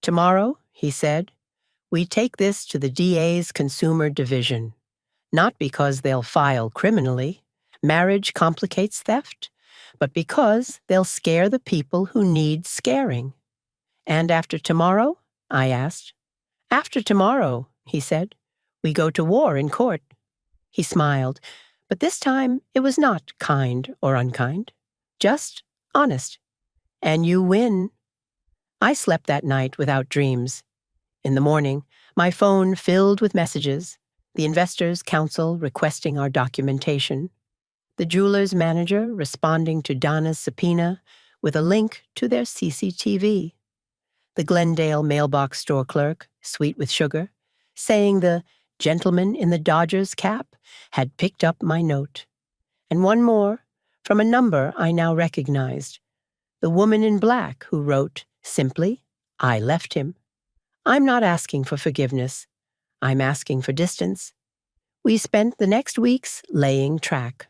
Speaker 1: "Tomorrow," he said, "we take this to the DA's Consumer Division. Not because they'll file criminally, marriage complicates theft, but because they'll scare the people who need scaring." "And after tomorrow?" I asked. "After tomorrow," he said, "we go to war in court." He smiled, but this time it was not kind or unkind, just honest. "And you win." I slept that night without dreams. In the morning, my phone filled with messages, the investors' counsel requesting our documentation, the jeweler's manager responding to Donna's subpoena with a link to their CCTV, the Glendale mailbox store clerk, sweet with sugar, saying the gentleman in the Dodgers cap had picked up my note, and one more from a number I now recognized, the woman in black who wrote simply, "I left him." I'm not asking for forgiveness. I'm asking for distance. We spent the next weeks laying track.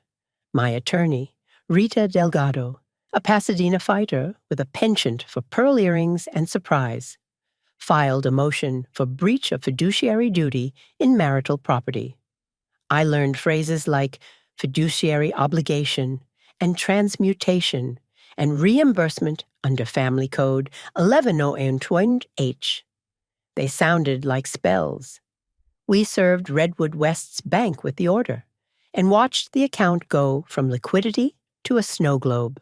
Speaker 1: My attorney, Rita Delgado, a Pasadena fighter with a penchant for pearl earrings and surprise, filed a motion for breach of fiduciary duty in marital property. I learned phrases like fiduciary obligation and transmutation and reimbursement under Family Code 11021H. They sounded like spells. We served Redwood West's bank with the order and watched the account go from liquidity to a snow globe.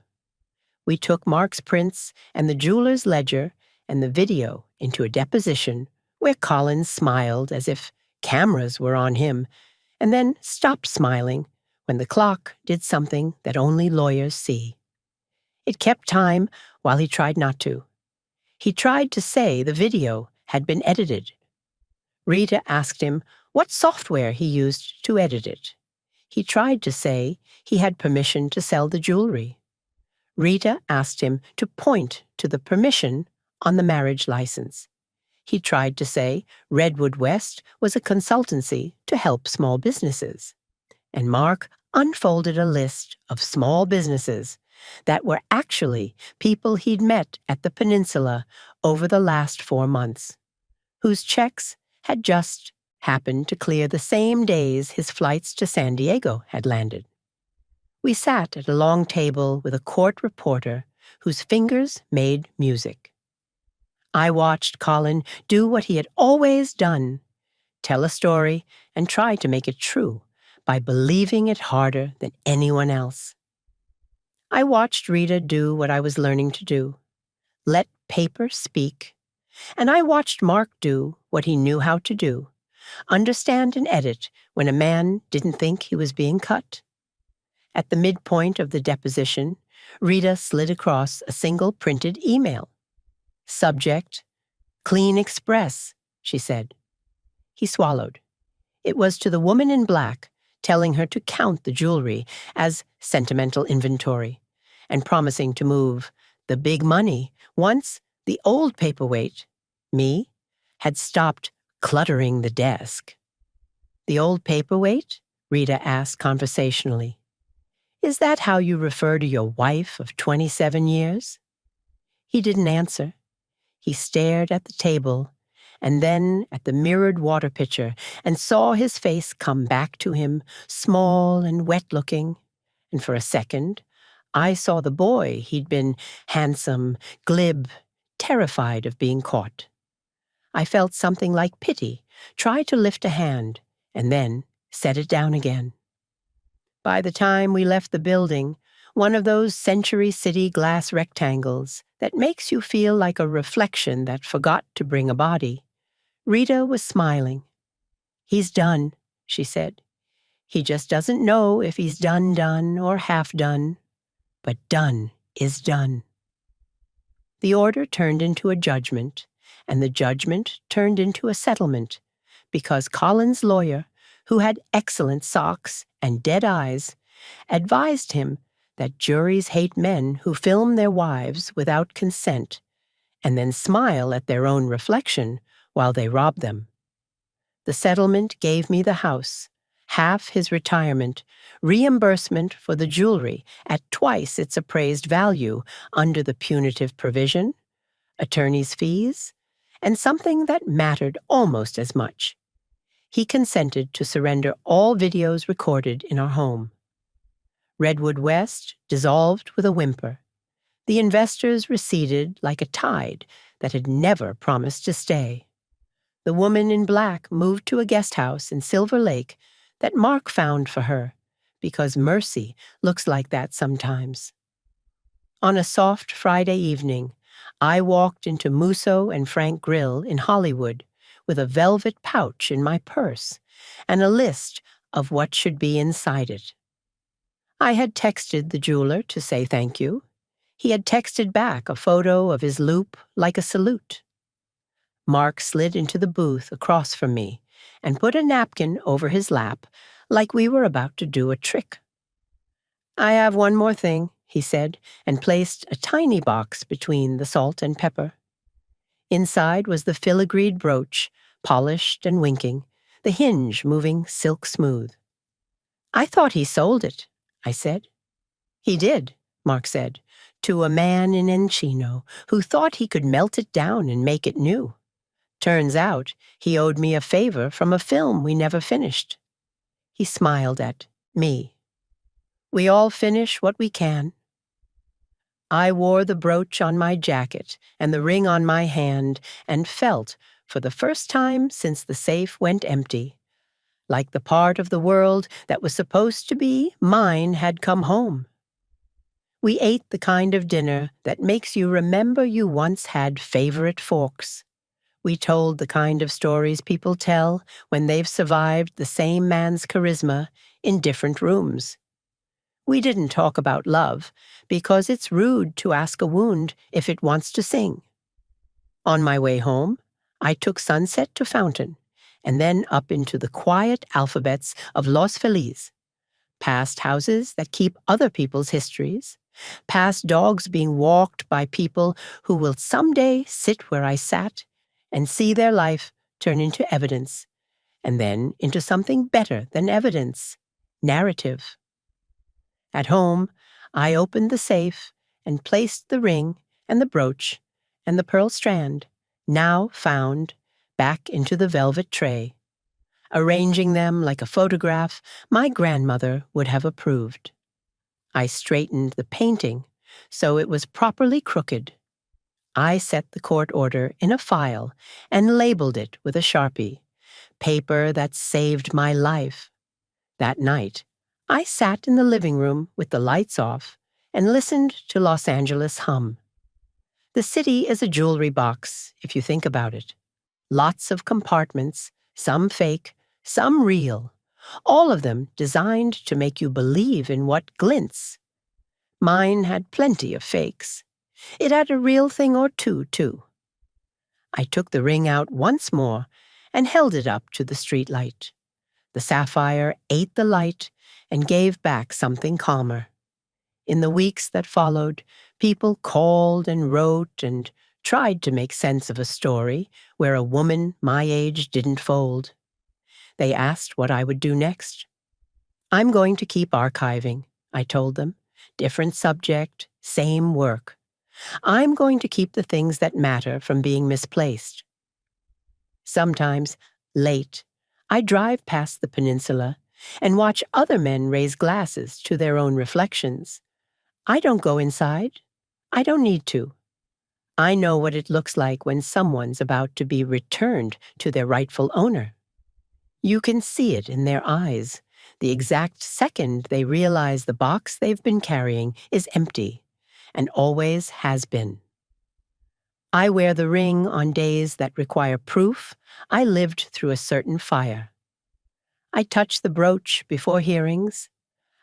Speaker 1: We took Mark's prints and the jeweler's ledger and the video into a deposition where Collins smiled as if cameras were on him and then stopped smiling when the clock did something that only lawyers see. It kept time while he tried not to. He tried to say the video had been edited. Rita asked him what software he used to edit it. He tried to say he had permission to sell the jewelry. Rita asked him to point to the permission on the marriage license. He tried to say Redwood West was a consultancy to help small businesses. And Mark unfolded a list of small businesses that were actually people he'd met at the peninsula over the last 4 months, whose checks had just happened to clear the same days his flights to San Diego had landed. We sat at a long table with a court reporter whose fingers made music. I watched Colin do what he had always done, tell a story and try to make it true by believing it harder than anyone else. I watched Rita do what I was learning to do, let paper speak, and I watched Mark do what he knew how to do, understand and edit when a man didn't think he was being cut. At the midpoint of the deposition, Rita slid across a single printed email. Subject, Clean Express, she said. He swallowed. It was to the woman in black, telling her to count the jewelry as sentimental inventory, and promising to move the big money once the old paperweight, me, had stopped cluttering the desk. The old paperweight? Rita asked conversationally. Is that how you refer to your wife of 27 years? He didn't answer. He stared at the table and then at the mirrored water pitcher and saw his face come back to him, small and wet-looking. And for a second, I saw the boy he'd been, handsome, glib, terrified of being caught. I felt something like pity, try to lift a hand, and then set it down again. By the time we left the building, one of those Century City glass rectangles that makes you feel like a reflection that forgot to bring a body, Rita was smiling. He's done, she said. He just doesn't know if he's done or half done. But done is done. The order turned into a judgment, and the judgment turned into a settlement, because Colin's lawyer, who had excellent socks and dead eyes, advised him that juries hate men who film their wives without consent and then smile at their own reflection while they rob them. The settlement gave me the house, half his retirement, reimbursement for the jewelry at twice its appraised value under the punitive provision, attorney's fees, and something that mattered almost as much. He consented to surrender all videos recorded in our home. Redwood West dissolved with a whimper. The investors receded like a tide that had never promised to stay. The woman in black moved to a guest house in Silver Lake that Mark found for her, because mercy looks like that sometimes. On a soft Friday evening, I walked into Musso and Frank Grill in Hollywood with a velvet pouch in my purse and a list of what should be inside it. I had texted the jeweler to say thank you. He had texted back a photo of his loop like a salute. Mark slid into the booth across from me and put a napkin over his lap like we were about to do a trick. I have one more thing, he said, and placed a tiny box between the salt and pepper. Inside was the filigreed brooch, polished and winking, the hinge moving silk smooth. I thought he sold it, I said. He did, Mark said, to a man in Encino who thought he could melt it down and make it new. Turns out he owed me a favor from a film we never finished. He smiled at me. We all finish what we can. I wore the brooch on my jacket and the ring on my hand and felt, for the first time since the safe went empty, like the part of the world that was supposed to be mine had come home. We ate the kind of dinner that makes you remember you once had favorite forks. We told the kind of stories people tell when they've survived the same man's charisma in different rooms. We didn't talk about love because it's rude to ask a wound if it wants to sing. On my way home, I took Sunset to Fountain and then up into the quiet alphabets of Los Feliz, past houses that keep other people's histories, past dogs being walked by people who will someday sit where I sat and see their life turn into evidence, and then into something better than evidence, narrative. At home, I opened the safe and placed the ring and the brooch and the pearl strand, now found, back into the velvet tray, arranging them like a photograph my grandmother would have approved. I straightened the painting so it was properly crooked. I set the court order in a file and labeled it with a Sharpie, paper that saved my life. That night, I sat in the living room with the lights off and listened to Los Angeles hum. The city is a jewelry box, if you think about it. Lots of compartments, some fake, some real, all of them designed to make you believe in what glints. Mine had plenty of fakes. It had a real thing or two, too. I took the ring out once more and held it up to the streetlight. The sapphire ate the light and gave back something calmer. In the weeks that followed, people called and wrote and tried to make sense of a story where a woman my age didn't fold. They asked what I would do next. I'm going to keep archiving, I told them. Different subject, same work. I'm going to keep the things that matter from being misplaced. Sometimes, late, I drive past the peninsula and watch other men raise glasses to their own reflections. I don't go inside. I don't need to. I know what it looks like when someone's about to be returned to their rightful owner. You can see it in their eyes, the exact second they realize the box they've been carrying is empty, and always has been. I wear the ring on days that require proof I lived through a certain fire. I touch the brooch before hearings.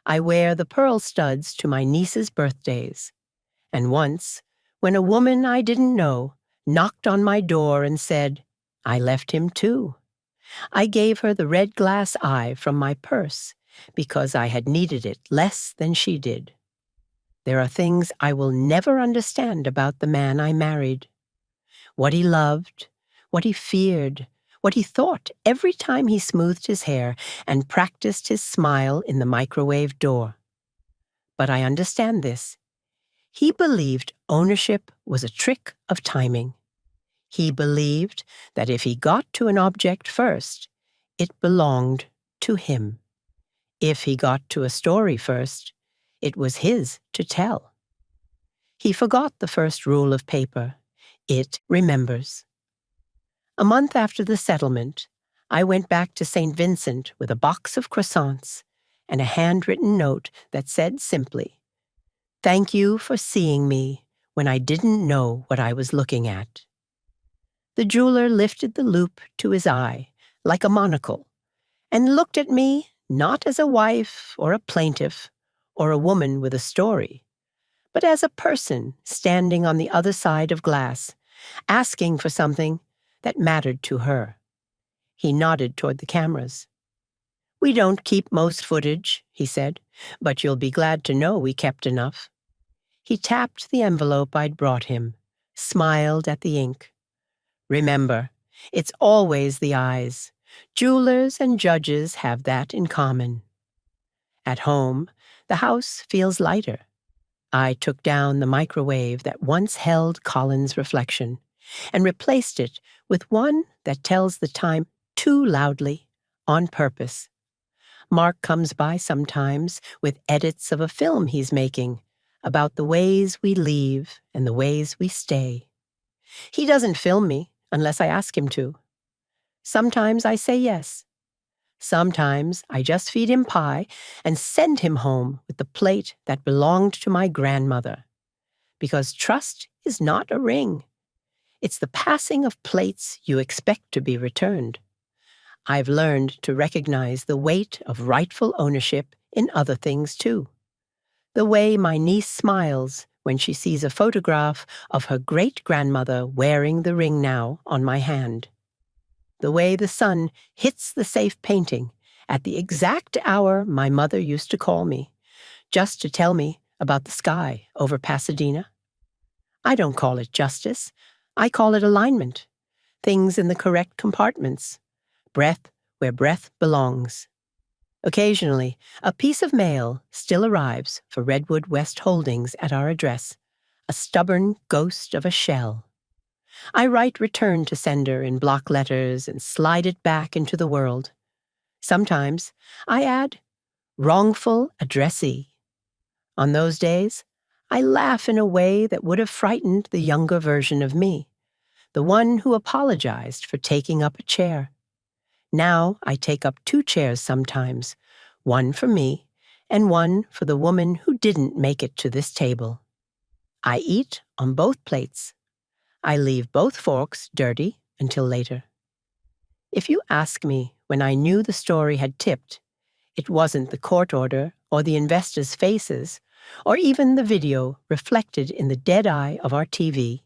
Speaker 1: I wear the pearl studs to my niece's birthdays. And once, when a woman I didn't know knocked on my door and said, "I left him too," I gave her the red glass eye from my purse because I had needed it less than she did. There are things I will never understand about the man I married. What he loved, what he feared, what he thought every time he smoothed his hair and practiced his smile in the microwave door. But I understand this. He believed ownership was a trick of timing. He believed that if he got to an object first, it belonged to him. If he got to a story first, it was his to tell. He forgot the first rule of paper. It remembers. A month after the settlement, I went back to St. Vincent with a box of croissants and a handwritten note that said simply, "Thank you for seeing me when I didn't know what I was looking at." The jeweler lifted the loupe to his eye, like a monocle, and looked at me not as a wife or a plaintiff or a woman with a story, but as a person standing on the other side of glass, asking for something that mattered to her. He nodded toward the cameras. "We don't keep most footage," he said, "but you'll be glad to know we kept enough." He tapped the envelope I'd brought him, smiled at the ink. "Remember, it's always the eyes. Jewelers and judges have that in common." At home, the house feels lighter. I took down the microwave that once held Colin's reflection and replaced it with one that tells the time too loudly, on purpose. Mark comes by sometimes with edits of a film he's making about the ways we leave and the ways we stay. He doesn't film me unless I ask him to. Sometimes I say yes. Sometimes I just feed him pie and send him home with the plate that belonged to my grandmother. Because trust is not a ring. It's the passing of plates you expect to be returned. I've learned to recognize the weight of rightful ownership in other things too. The way my niece smiles when she sees a photograph of her great-grandmother wearing the ring now on my hand. The way the sun hits the safe painting at the exact hour my mother used to call me, just to tell me about the sky over Pasadena. I don't call it justice. I call it alignment. Things in the correct compartments. Breath where breath belongs. Occasionally, a piece of mail still arrives for Redwood West Holdings at our address, a stubborn ghost of a shell. I write return to sender in block letters and slide it back into the world. Sometimes I add wrongful addressee. On those days, I laugh in a way that would have frightened the younger version of me, the one who apologized for taking up a chair. Now I take up 2 chairs sometimes, one for me and one for the woman who didn't make it to this table. I eat on both plates. I leave both forks dirty until later. If you ask me when I knew the story had tipped, it wasn't the court order or the investors' faces or even the video reflected in the dead eye of our TV.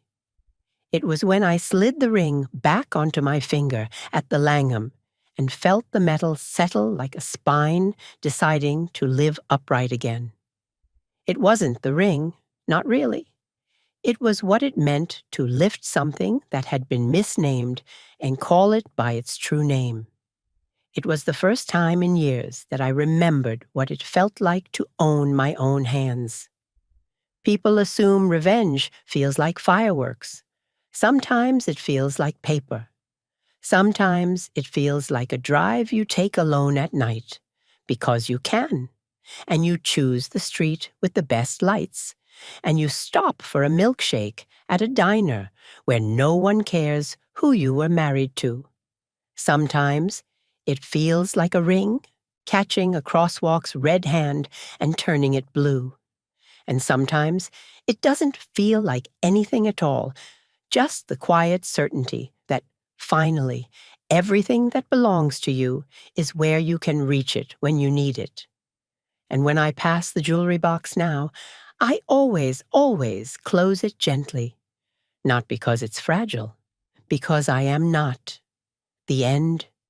Speaker 1: It was when I slid the ring back onto my finger at the Langham and felt the metal settle like a spine deciding to live upright again. It wasn't the ring, not really. It was what it meant to lift something that had been misnamed and call it by its true name. It was the first time in years that I remembered what it felt like to own my own hands. People assume revenge feels like fireworks. Sometimes it feels like paper. Sometimes it feels like a drive you take alone at night, because you can, and you choose the street with the best lights, and you stop for a milkshake at a diner where no one cares who you were married to. Sometimes it feels like a ring, catching a crosswalk's red hand and turning it blue. And sometimes it doesn't feel like anything at all, just the quiet certainty that, finally, everything that belongs to you is where you can reach it when you need it. And when I pass the jewelry box now, I always close it gently. Not because it's fragile, because I am not. The end